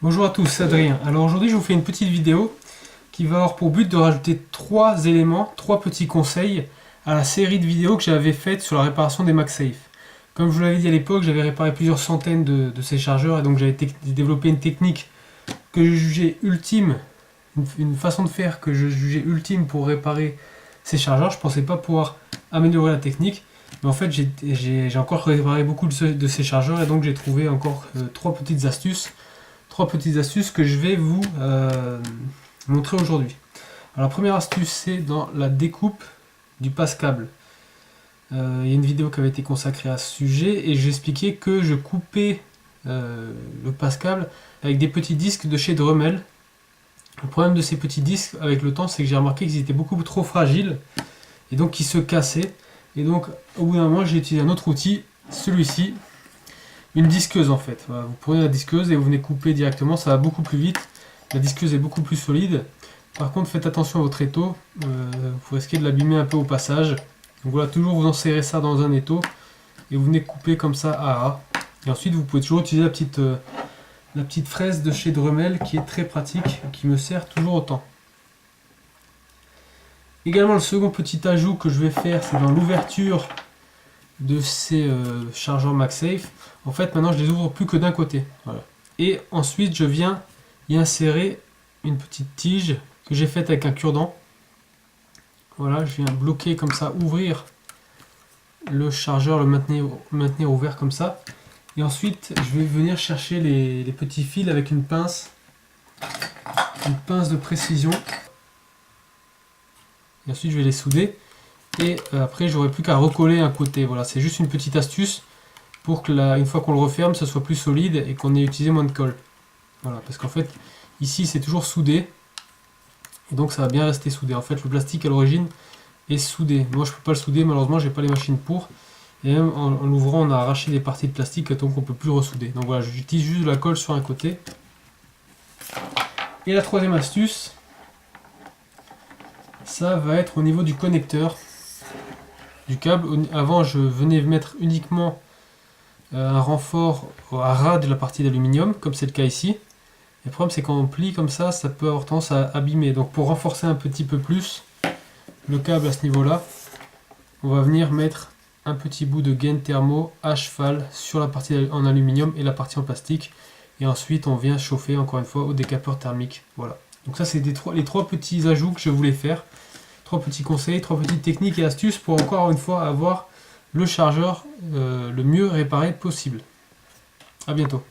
Bonjour à tous, c'est Adrien. Alors aujourd'hui je vous fais une petite vidéo qui va avoir pour but de rajouter 3 éléments, 3 petits conseils à la série de vidéos que j'avais faite sur la réparation des MagSafe. Comme je vous l'avais dit à l'époque, j'avais réparé plusieurs centaines de ces chargeurs et donc j'avais développé une technique que je jugeais ultime, une façon de faire que je jugeais ultime pour réparer ces chargeurs. Je ne pensais pas pouvoir améliorer la technique, mais en fait j'ai encore réparé beaucoup de ces chargeurs et donc j'ai trouvé encore 3 petites astuces. Trois petites astuces que je vais vous montrer aujourd'hui. Alors la première astuce, c'est dans la découpe du passe-câble. Il y a une vidéo qui avait été consacrée à ce sujet et j'expliquais que je coupais le passe-câble avec des petits disques de chez Dremel. Le problème de ces petits disques avec le temps, c'est que j'ai remarqué qu'ils étaient beaucoup trop fragiles et donc qu'ils se cassaient. Et donc au bout d'un moment, j'ai utilisé un autre outil, celui-ci, une disqueuse en fait. Voilà, vous prenez la disqueuse et vous venez couper directement, ça va beaucoup plus vite. La disqueuse est beaucoup plus solide. Par contre, faites attention à votre étau, vous risquez de l'abîmer un peu au passage. Donc voilà, toujours vous insérez ça dans un étau et vous venez couper comme ça à ras. Et ensuite, vous pouvez toujours utiliser la petite fraise de chez Dremel qui est très pratique et qui me sert toujours autant. Également, le second petit ajout que je vais faire, c'est dans l'ouverture de ces chargeurs MagSafe. En fait, maintenant, je les ouvre plus que d'un côté. Voilà. Et ensuite, je viens y insérer une petite tige que j'ai faite avec un cure-dent. Voilà, je viens bloquer comme ça, ouvrir le chargeur, le maintenir ouvert comme ça. Et ensuite, je vais venir chercher les petits fils avec une pince de précision. Et ensuite, je vais les souder. Et après, j'aurai plus qu'à recoller un côté. Voilà, c'est juste une petite astuce pour que une fois qu'on le referme, ça soit plus solide et qu'on ait utilisé moins de colle. Voilà, parce qu'en fait, ici, c'est toujours soudé. Et donc, ça va bien rester soudé. En fait, le plastique à l'origine est soudé. Moi, je peux pas le souder, malheureusement, j'ai pas les machines pour. Et même en l'ouvrant, on a arraché des parties de plastique, donc on peut plus ressouder. Donc voilà, j'utilise juste de la colle sur un côté. Et la troisième astuce, ça va être au niveau du connecteur du câble. Avant, je venais mettre uniquement un renfort à ras de la partie d'aluminium, comme c'est le cas ici. Et le problème, c'est quand on plie comme ça peut avoir tendance à abîmer. Donc pour renforcer un petit peu plus le câble à ce niveau-là, on va venir mettre un petit bout de gaine thermo à cheval sur la partie en aluminium et la partie en plastique. Et ensuite, on vient chauffer encore une fois au décapeur thermique. Voilà. Donc ça, c'est les trois petits ajouts que je voulais faire. 3 petits conseils, 3 petites techniques et astuces pour encore une fois avoir le chargeur le mieux réparé possible. A bientôt.